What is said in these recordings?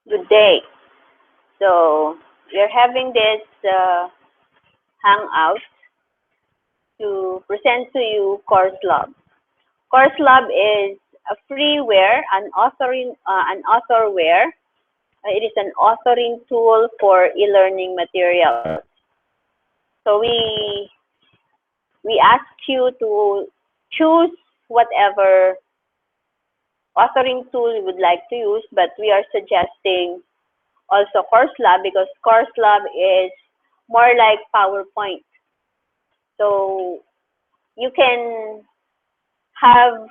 Good day. So we're having this hangout to present to you Courselab. Courselab is a freeware, an authorware. It is an authoring tool for e-learning materials. So we ask you to choose whatever authoring tool you would like to use, but we are suggesting also Courselab because Courselab is more like PowerPoint. So you can have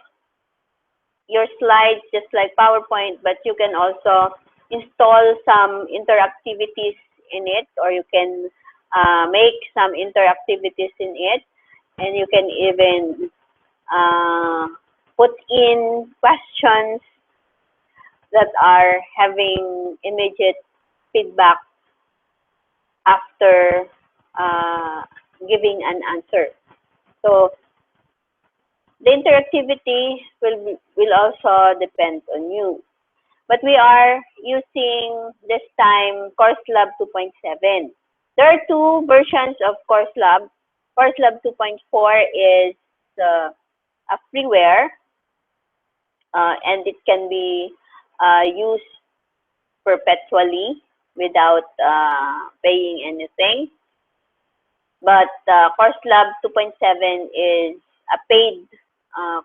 your slides just like PowerPoint, but you can also install some interactivities in it, or you can make some interactivities in it, and you can even put in questions that are having immediate feedback after giving an answer. So the interactivity will also depend on you. But we are using this time Courselab 2.7. There are two versions of Courselab. Courselab 2.4 is a freeware, and it can be used perpetually without paying anything. But Courselab 2.7 is a paid uh,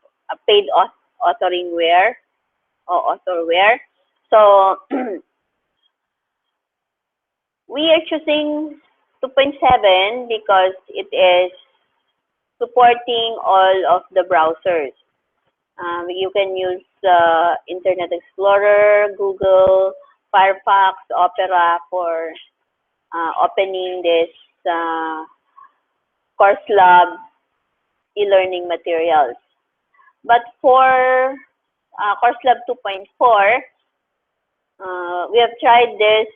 authoring ware or authorware. So we are choosing 2.7 because it is supporting all of the browsers. You can use Internet Explorer, Google, Firefox, Opera for opening this Courselab e-learning materials. But for Courselab 2.4, we have tried this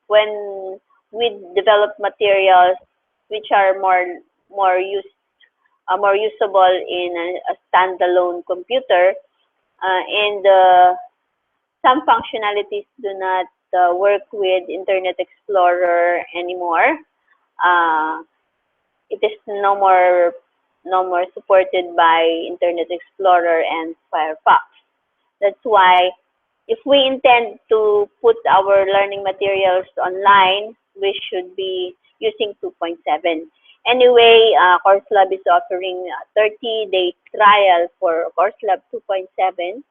when we develop materials which are more usable in a standalone computer, and some functionalities do not work with Internet Explorer anymore. It is no more supported by Internet Explorer and Firefox. That's why if we intend to put our learning materials online, we should be using 2.7. Anyway, Courselab is offering a 30-day trial for Courselab 2.7.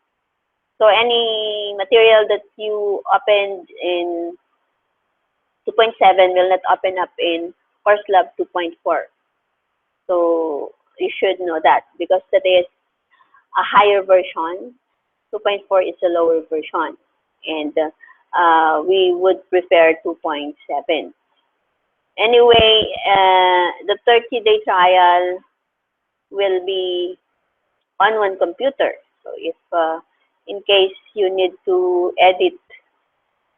So any material that you opened in 2.7 will not open up in Courselab 2.4. So you should know that because that is a higher version. 2.4 is a lower version, and we would prefer 2.7. Anyway, the 30-day trial will be on one computer. So if in case you need to edit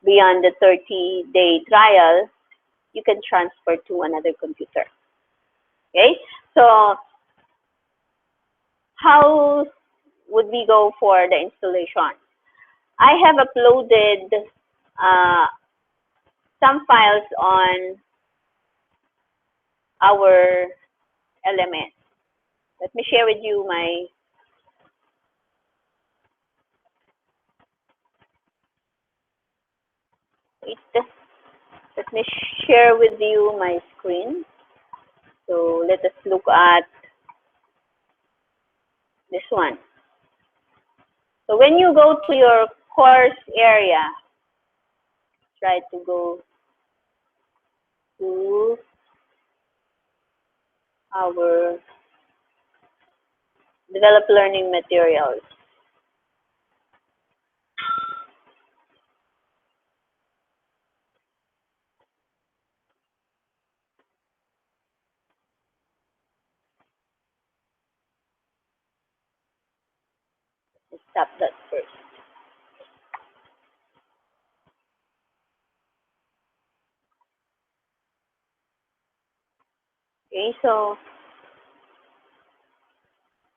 beyond the 30-day trial, you can transfer to another computer. Okay, so how would we go for the installation? I have uploaded some files on our LMS. Let me share with you my let me share with you my screen. So let us look at this one. So when you go to your course area, try to go to our develop learning materials. Let's stop that first. Okay, so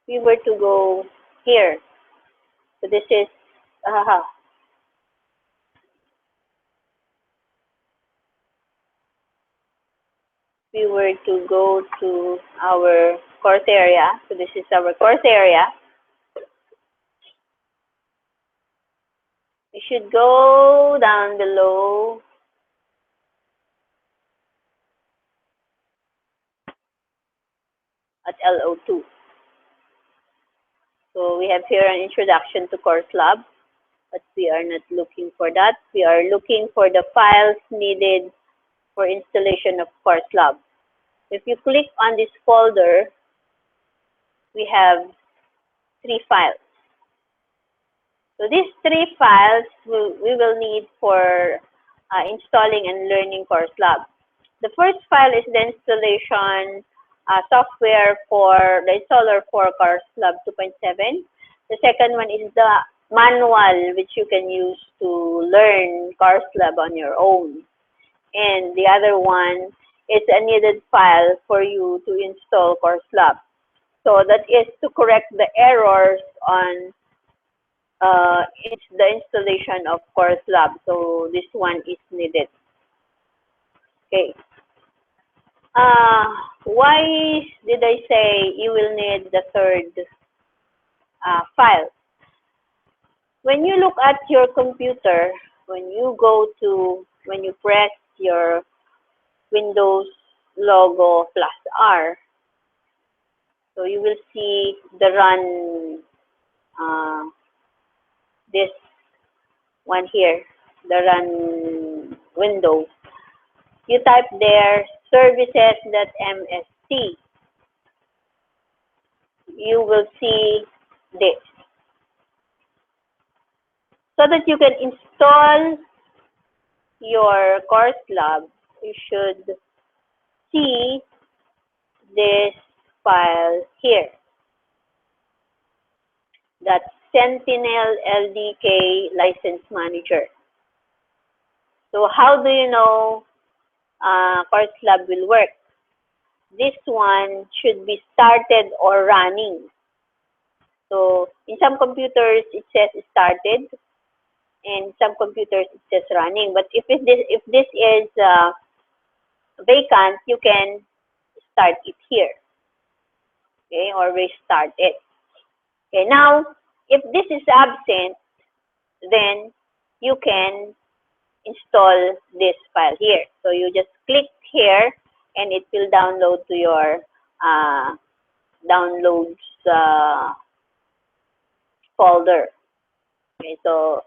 we were to go here. So this is we were to go to our course area, so this is our course area, we should go down below at LO2. So we have here an introduction to Courselab, but we are not looking for that. We are looking for the files needed for installation of Courselab. If you click on this folder, we have 3 files. So these 3 files we will need for installing and learning Courselab. The first file is the installation software for the installer for Courselab 2.7. The second one is the manual which you can use to learn Courselab on your own. And the other one is a needed file for you to install Courselab. So that is to correct the errors on the installation of Courselab. So this one is needed. Okay. Why did I say you will need the third file? When you look at your computer, when you press your Windows logo plus R, so you will see the run, this one here, the run window. You type there services.mst. You will see this. So that you can install your Courselab, you should see this file here. That's Sentinel LDK License Manager. So how do you know Courselab will work? This one should be started or running. So in some computers it says started, and some computers it says running. But if this is vacant, you can start it here, okay, or restart it. Okay, now if this is absent, then you can install this file here. So you just click here, and it will download to your downloads folder. Okay, so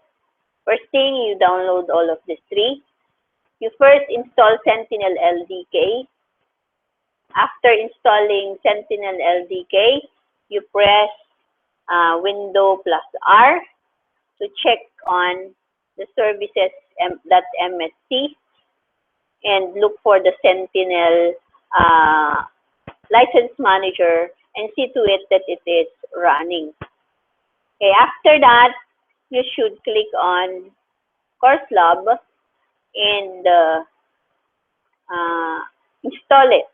first thing, you download all of these 3. You first install Sentinel LDK. After installing Sentinel LDK, you press Window plus R to check on the services.mst and look for the Sentinel License Manager and see to it that it is running. Okay, after that, you should click on Courselab and install it.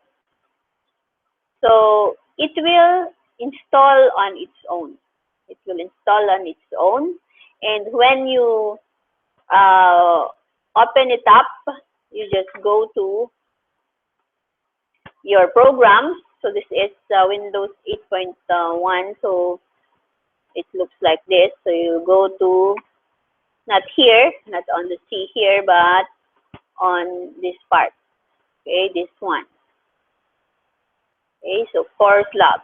So it will install on its own. It will install on its own. And when you open it up, you just go to your programs. So this is Windows 8.1. So it looks like this. So you go to, not here, not on the C here, but on this part. Okay, this one. Okay, so Courselab.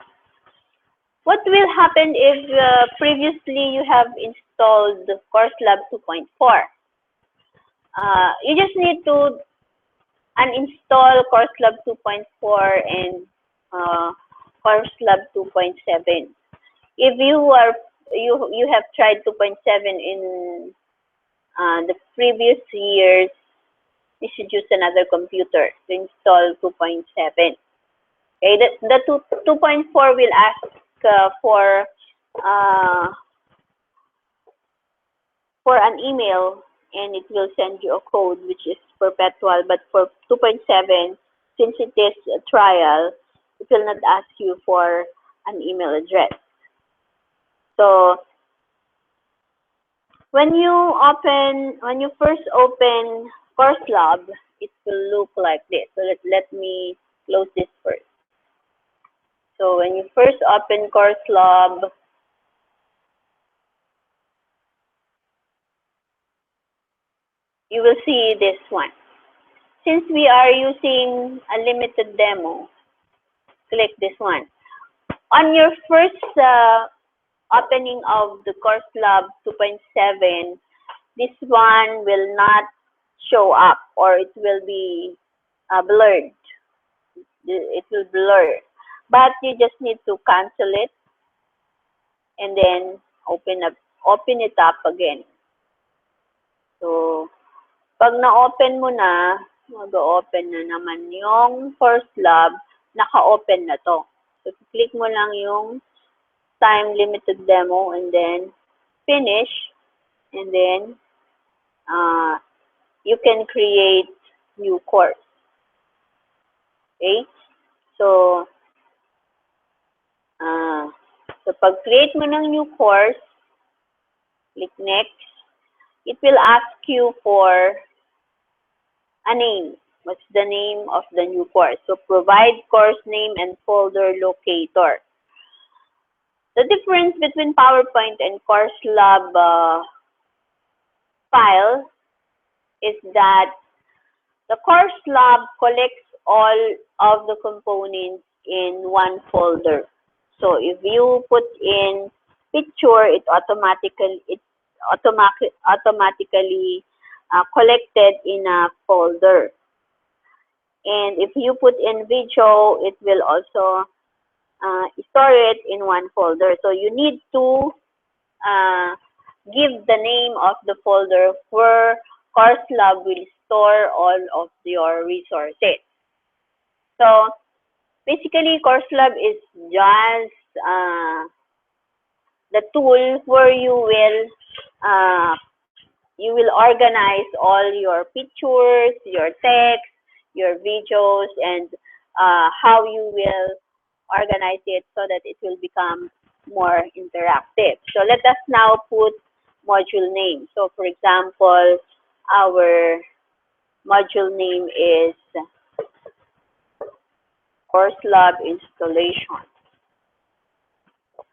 What will happen if previously you have installed Courselab 2.4? You just need to uninstall Courselab 2.4 and Courselab 2.7. If you have tried 2.7 in the previous years, you should use another computer to install 2.7. Okay, the 2.4 will ask for an email, and it will send you a code which is perpetual. But for 2.7, since it is a trial, it will not ask you for an email address. So when you first open Courselab, it will look like this. So let me close this first. So when you first open Courselab, you will see this one. Since we are using a limited demo, click this one. On your first opening of the Courselab 2.7, this one will not show up, or it will be blurred. It will blur. But you just need to cancel it and then open it up again. So, pag na-open mo na, mag-open na naman yung Courselab, naka-open na to. So, click mo lang yung time limited demo and then finish, and then you can create new course. Okay? So, pag-create mo ng new course, click next. It will ask you for a name. What's the name of the new course? So, provide course name and folder locator. The difference between PowerPoint and Courselab file is that the Courselab collects all of the components in one folder. So if you put in picture, it automatically collected in a folder. And if you put in video, it will also store it in one folder. So you need to give the name of the folder where Courselab will store all of your resources. So basically, Courselab is just the tool where you will organize all your pictures, your text, your videos, and how you will organize it so that it will become more interactive. So let us now put module name. So for example, our module name is Courselab installation.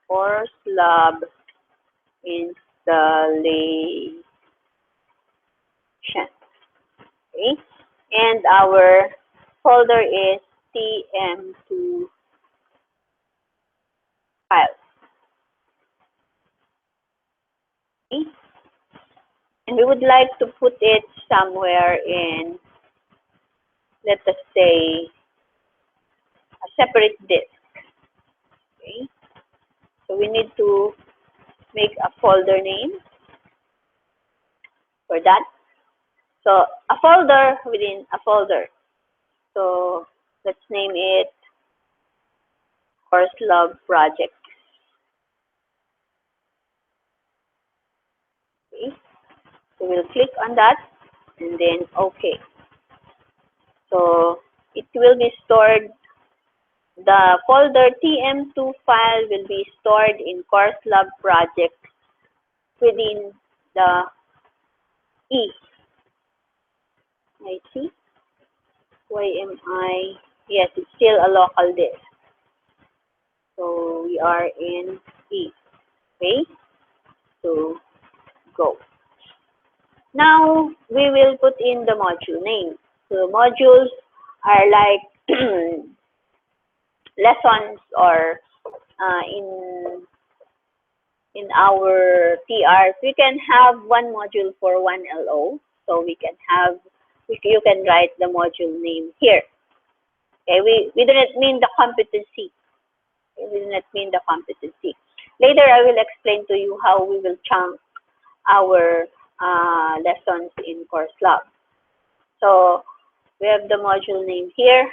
Courselab installation. Okay. And our folder is TM2 file. Okay. And we would like to put it somewhere in, let us say, a separate disk. Okay. So we need to make a folder name for that. So a folder within a folder. So let's name it Courselab project. Okay. So we'll click on that and then OK. So it will be stored. The folder TM2 file will be stored in Courselab project within the E. I see. Why am I? Yes, it's still a local disk. So we are in E. Okay. So go. Now we will put in the module name. So modules are like lessons, or in our TRs, we can have one module for one LO. So we can have, you can write the module name here. Okay, we do not mean the competency. We do not mean the competency. Later, I will explain to you how we will chunk our lessons in Courselab. So we have the module name here.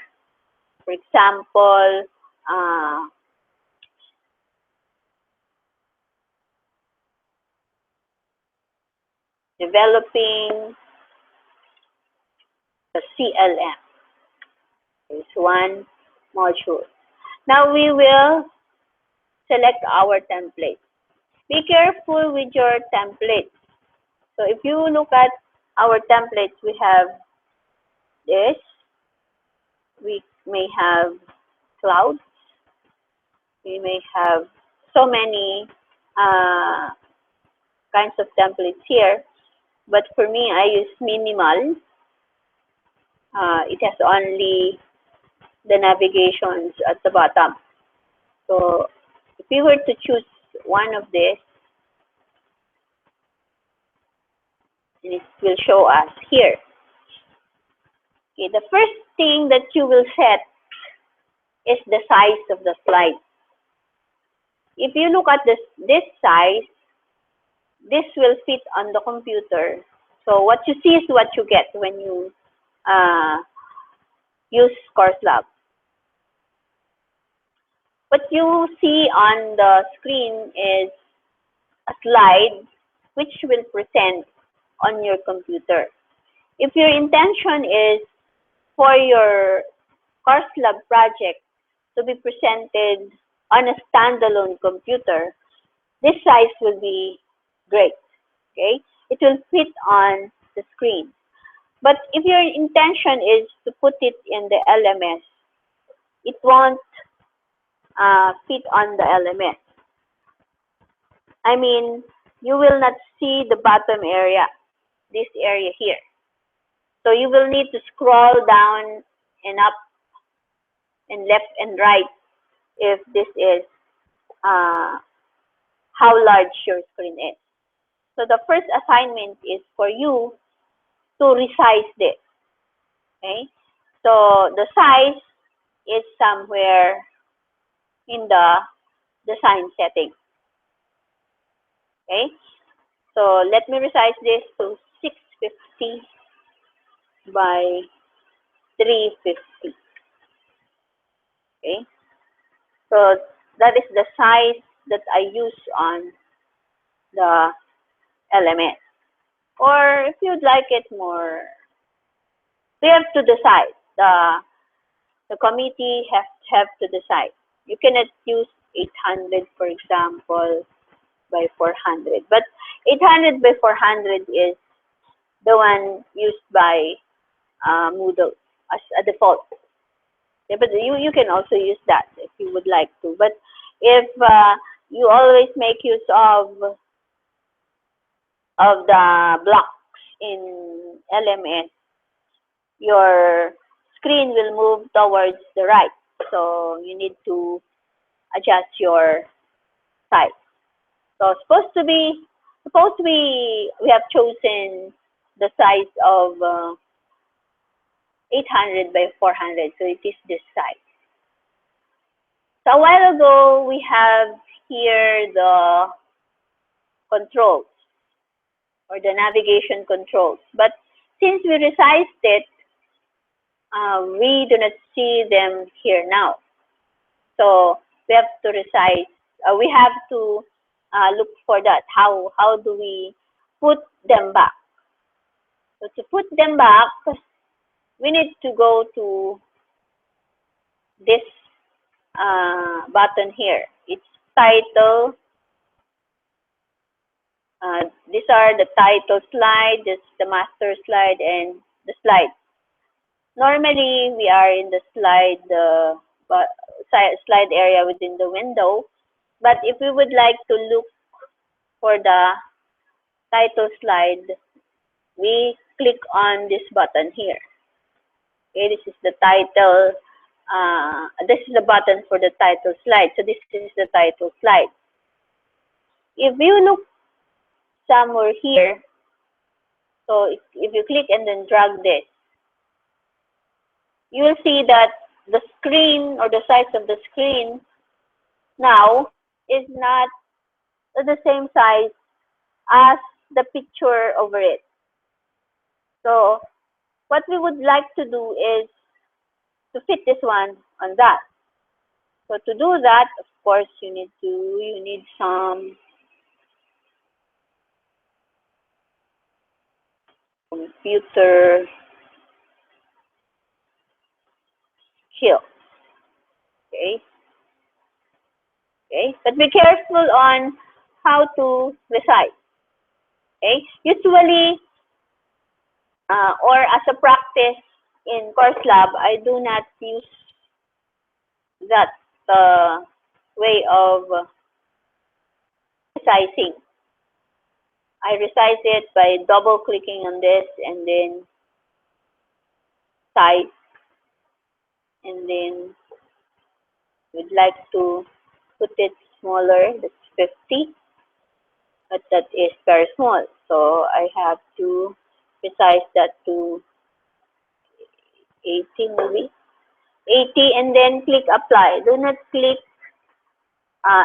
For example, developing the CLM. There's one module. Now we will select our template. Be careful with your templates. So if you look at our templates, we have this. may have clouds. We may have so many uh, kinds of templates here. But for me, I use minimal. It has only the navigations at the bottom. So if we were to choose one of these, it will show us here. Okay, the first thing that you will set is the size of the slide. If you look at this size, this will fit on the computer. So what you see is what you get when you use Courselab. What you see on the screen is a slide which will present on your computer. If your intention is for your Courselab project to be presented on a standalone computer, this size will be great. Okay, it will fit on the screen. But if your intention is to put it in the LMS, it won't fit on the LMS. I mean, you will not see the bottom area, this area here. So you will need to scroll down and up and left and right if this is how large your screen is. So the first assignment is for you to resize this. Okay, so the size is somewhere in the design setting. Okay, so let me resize this to 650 by 350. Okay, so that is the size that I use on the LMS. Or if you'd like it more, we have to decide. The committee have to decide. You cannot use 800, for example, by 400. But 800 by 400 is the one used by Moodle as a default. Yeah, but you can also use that if you would like to. But if you always make use of the blocks in LMS, your screen will move towards the right. So you need to adjust your size. So suppose we have chosen the size of 800 by 400. So it is this size. So a while ago, we have here the controls or the navigation controls. But since we resized it, we do not see them here now. So we have to resize. We have to look for that. How do we put them back? So to put them back, we need to go to this button here. It's title. These are the title slide, this is the master slide, and the slide. Normally, we are in the slide slide area within the window. But if we would like to look for the title slide, we click on this button here. Okay, this is the title. This is the button for the title slide. So this is the title slide. If you look somewhere here, so if you click and then drag this, you will see that the screen or the size of the screen now is not the same size as the picture over it. So what we would like to do is to fit this one on that. So to do that, of course, you need some computer skills. Okay. Okay. But be careful on how to resize. Okay. Usually, or as a practice in Courselab, I do not use that way of resizing. I resize it by double clicking on this and then size, and then we'd like to put it smaller. That's 50, but that is very small. So I have to resize that to 80 maybe. 80 and then click apply. Do not click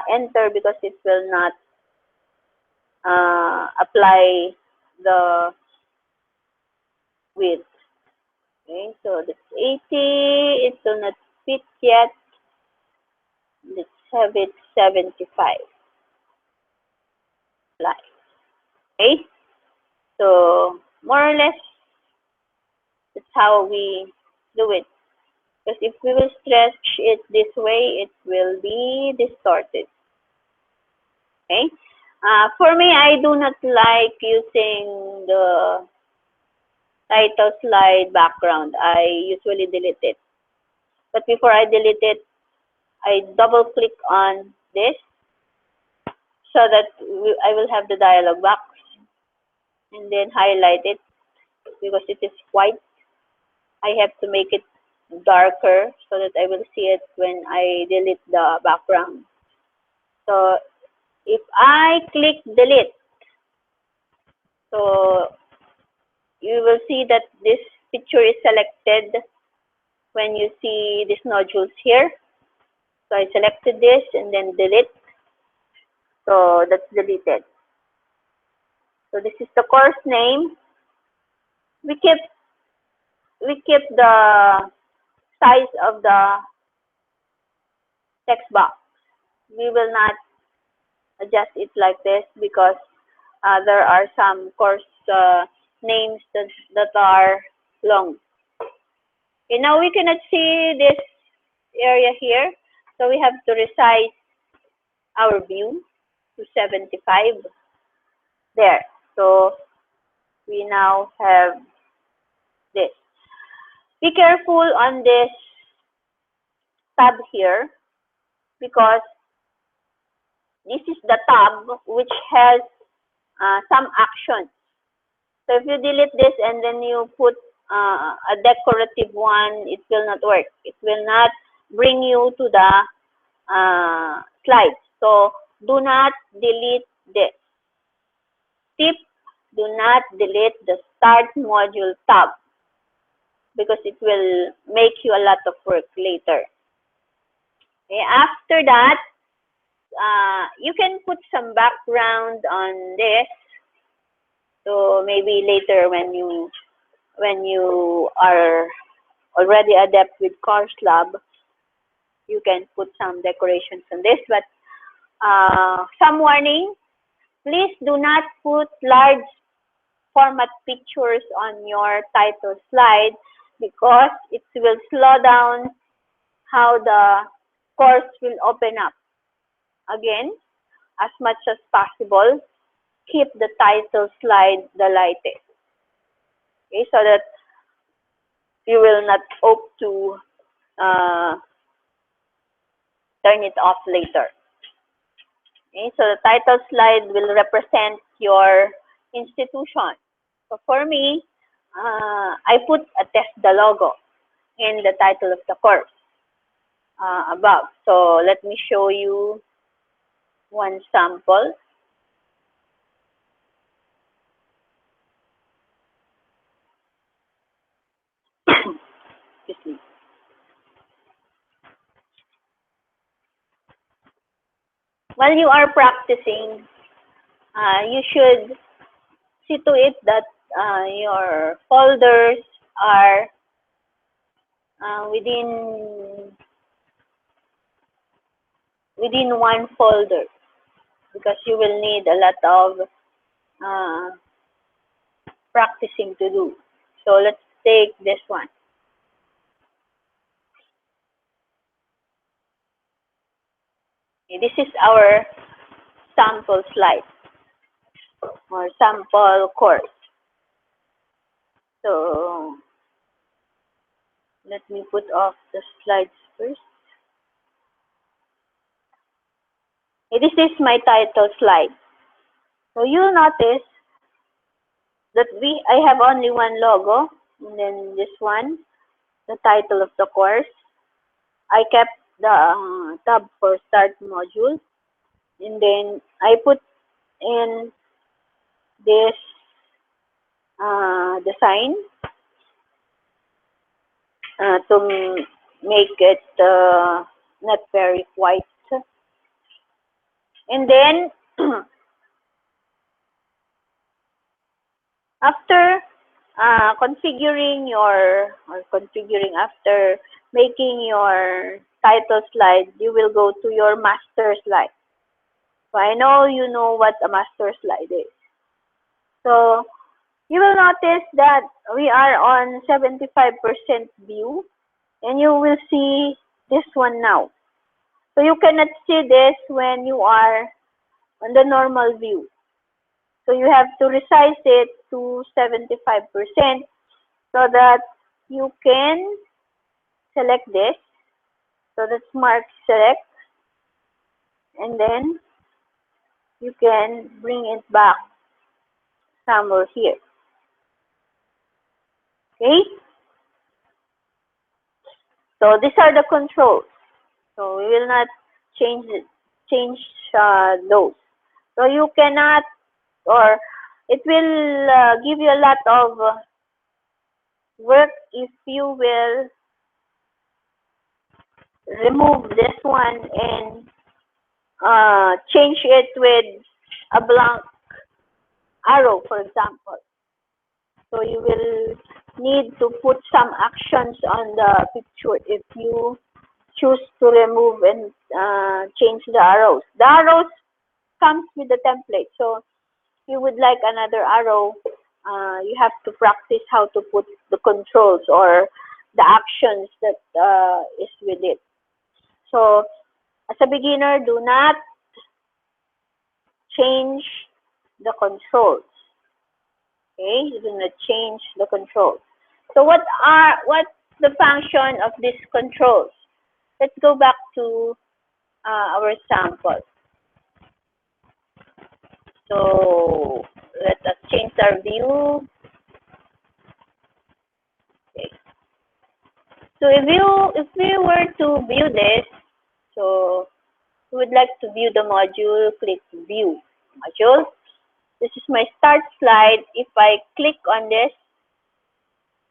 enter because it will not apply the width. Okay, so that's 80. It will not fit yet. Let's have it 75. Apply. Okay, so more or less that's how we do it. Because if we will stretch it this way, it will be distorted. Okay. For me, I do not like using the title slide background. I usually delete it. But before I delete it, I double click on this so that I will have the dialog box and then highlight it because it is white. I have to make it darker so that I will see it when I delete the background. So if I click delete, so you will see that this picture is selected when you see these nodules here. So I selected this and then delete. So that's deleted. So this is the course name. We keep the size of the text box. We will not adjust it like this because there are some course names that are long. Okay, now we cannot see this area here, so we have to resize our view to 75 there. So we now have this. Be careful on this tab here because this is the tab which has some action. So if you delete this and then you put a decorative one, it will not work. It will not bring you to the slides. So do not delete this. Tip, do not delete the Start Module tab because it will make you a lot of work later. Okay, after that, you can put some background on this. So maybe later when you are already adept with Courselab, you can put some decorations on this. But some warning, please do not put large format pictures on your title slide because it will slow down how the course will open up. Again, as much as possible, keep the title slide the lightest. Okay, so that you will not opt to turn it off later. Okay, so the title slide will represent your institution. So for me, I put a TESDA logo in the title of the course above. So let me show you one sample. Excuse me. While you are practicing, you should see to it that your folders are within one folder because you will need a lot of practicing to do. So let's take this one. Okay, this is our sample slide or sample course. So let me put off the slides first. This is my title slide. So you'll notice that I have only one logo, and then this one, the title of the course. I kept the tab for start module, and then I put in this design to make it not very white. And then after configuring after making your title slide, you will go to your master slide. So I know you know what a master slide is. So you will notice that we are on 75% view, and you will see this one now. So you cannot see this when you are on the normal view. So you have to resize it to 75% so that you can select this. So that's mark select, and then you can bring it back somewhere here. Okay? So these are the controls. So we will not change those. So you cannot, or it will give you a lot of work if you will remove this one and change it with a blank arrow, for example. So you will need to put some actions on the picture if you choose to remove and change the arrows. The arrows comes with the template. So if you would like another arrow, you have to practice how to put the controls or the actions that is with it. So as a beginner, do not change the controls. Okay, you do not change the controls. So what's the function of these controls? Let's go back to our sample. So let us change our view. Okay. So if we were to view this, so we would like to view the module, click view module. This is my start slide. If I click on this,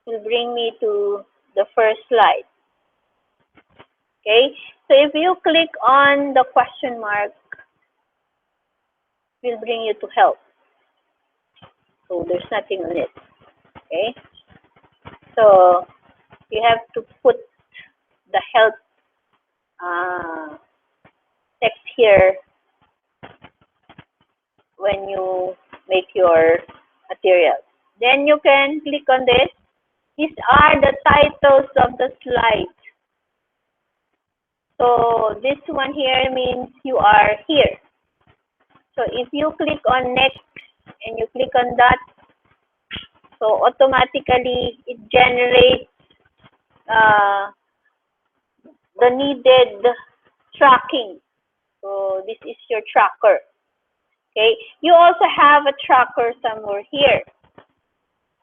it will bring me to the first slide. Okay, so if you click on the question mark, it will bring you to help. So there's nothing on it. Okay, so you have to put the help text here when you make your material. Then you can click on this. These are the titles of the slide. So this one here means you are here. So if you click on next and you click on that, so automatically it generates the needed tracking. So this is your tracker. Okay. You also have a tracker somewhere here.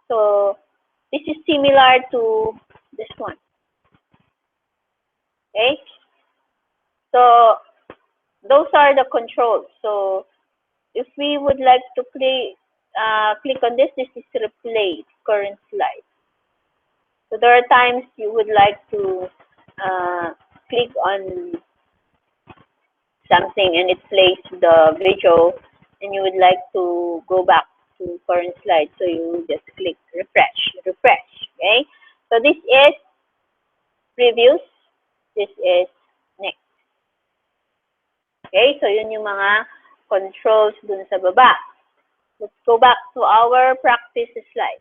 So this is similar to this one. Okay. So those are the controls. So if we would like to click on this, this is replay current slide. So there are times you would like to click on something and it plays the video, and you would like to go back to current slide. So you just click refresh. Okay. So this is previews. This is next. Okay, so yun yung mga controls dun sa baba. Let's go back to our practice slide.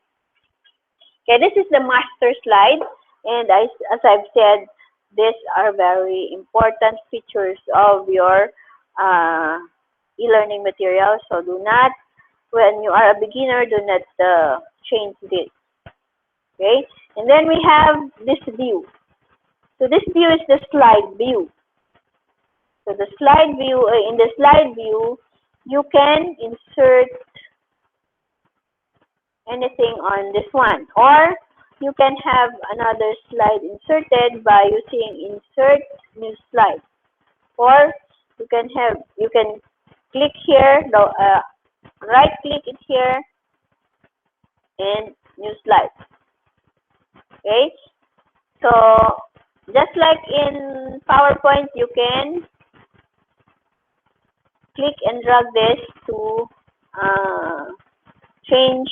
Okay, this is the master slide, and as I've said, these are very important features of your e-learning material. So do not, when you are a beginner, do not change this. Okay, and then we have this view. So this view is the slide view. So the slide view, in the slide view, you can insert anything on this one, or you can have another slide inserted by using insert new slide, or you can click here, right click it here and new slide. Okay, so just like in PowerPoint, you can click and drag this to uh, change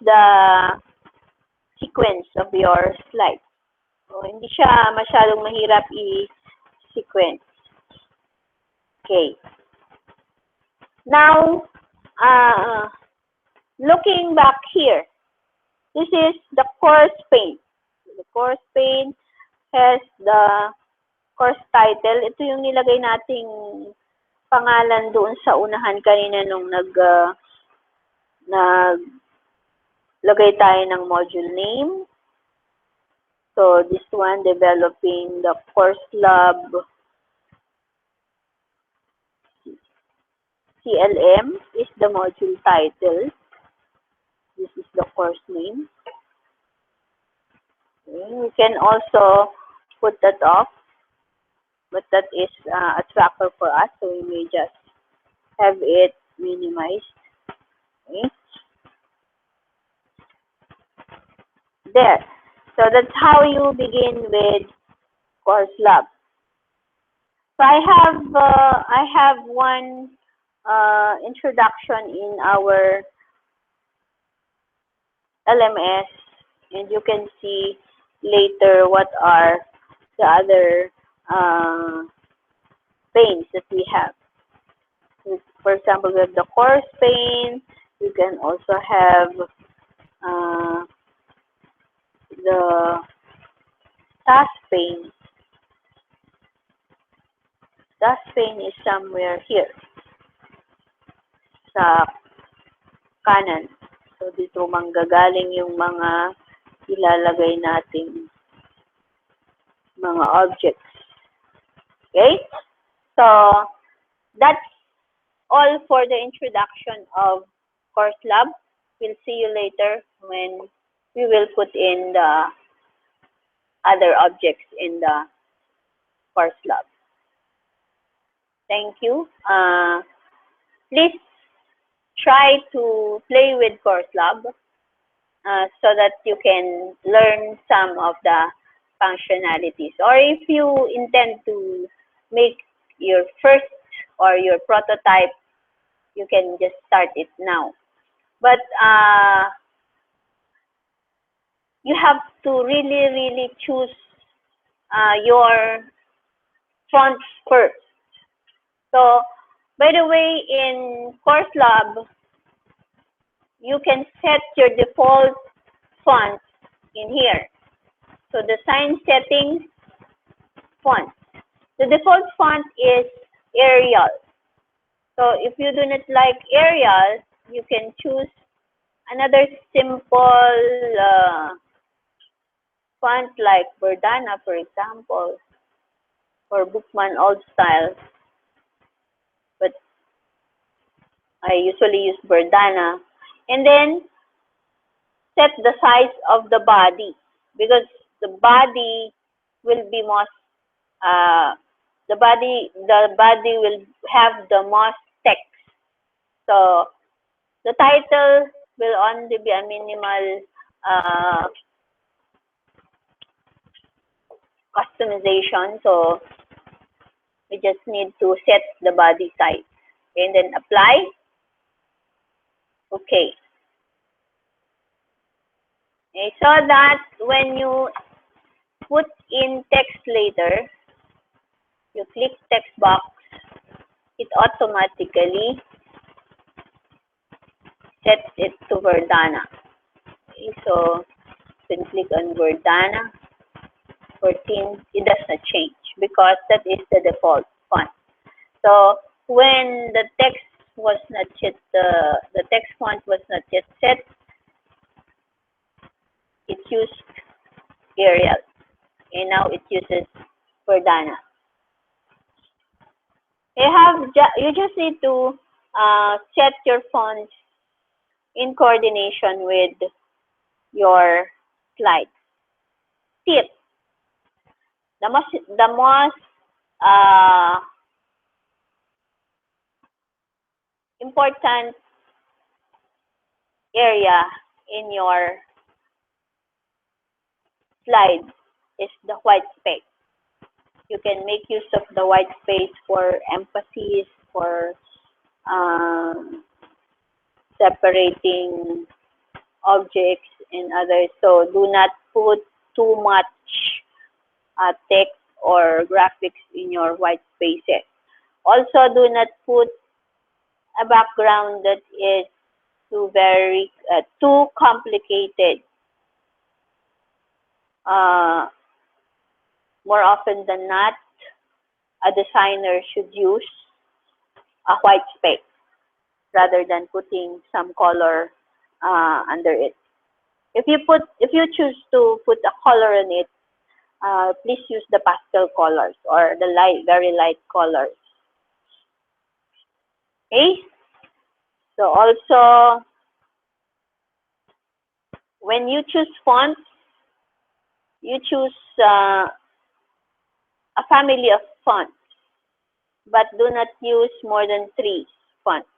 the sequence of your slide. So, hindi siya masyadong mahirap i-sequence. Okay. Now, looking back here, this is the course pane. The course pane has the course title. Ito yung nilagay nating pangalan doon sa unahan kanina nung naglagay tayo ng module name. So, this one, developing the Courselab CLM is the module title. This is the course name. Okay. We can also put that off, but that is a tracker for us, so we may just have it minimized. Okay. There. So that's how you begin with Courselab. So I have one introduction in our LMS, and you can see later what are the other panes that we have. For example, we have the course pane. You can also have the task pane. Task pane is somewhere here sa kanan. So, dito manggagaling yung mga ilalagay nating mga objects. Okay? So, that's all for the introduction of Courselab. We'll see you later when we will put in the other objects in the Courselab. Thank you. Please try to play with Courselab so that you can learn some of the functionalities. Or if you intend to make your first or your prototype, you can just start it now. But you have to really choose your fonts first. So, by the way, in Courselab, you can set your default font in here. So, the sign settings, font. The default font is Arial. So, if you do not like Arial, you can choose another simple font like Verdana, for example, or Bookman Old Style. But I usually use Verdana. And then set the size of the body, because the body will be most the body will have the most text. So the title will only be a minimal customization. So we just need to set the body size and then apply. Okay. Okay, so that when you put in text later, you click text box, it automatically sets it to Verdana. Okay, so you can click on Verdana 14, it does not change because that is the default font. So when the text was not yet the text font was not yet set, it used Arial, and now it uses Verdana. You just need to set your fonts in coordination with your slides. Tip: the most uh, important area in your slide is the white space. You can make use of the white space for emphasis, for um, separating objects and others. So do not put too much text or graphics in your white spaces. Also, do not put a background that is too complicated. Uh, More often than not, a designer should use a white space rather than putting some color under it. If you choose to put a color in it, please use the pastel colors or the very light colors. Okay. So also, when you choose fonts, you choose a family of fonts, but do not use more than 3 fonts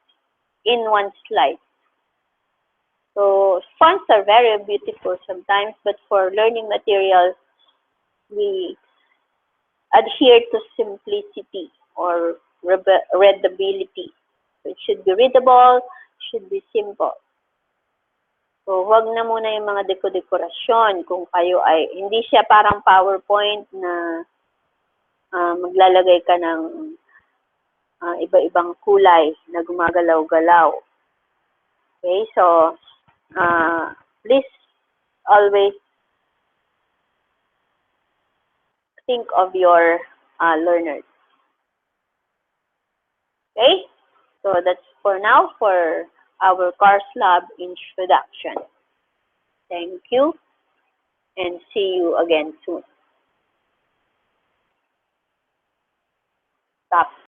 in one slide. So fonts are very beautiful sometimes, but for learning materials, we adhere to simplicity or readability. So it should be readable, should be simple. So wag na muna yung mga dekorasyon kung kayo ay, hindi siya parang PowerPoint na maglalagay ka ng iba-ibang kulay na gumagalaw-galaw. Okay, so please always think of your learners. Okay, so that's for now for our Courselab introduction. Thank you and see you again soon. Stop.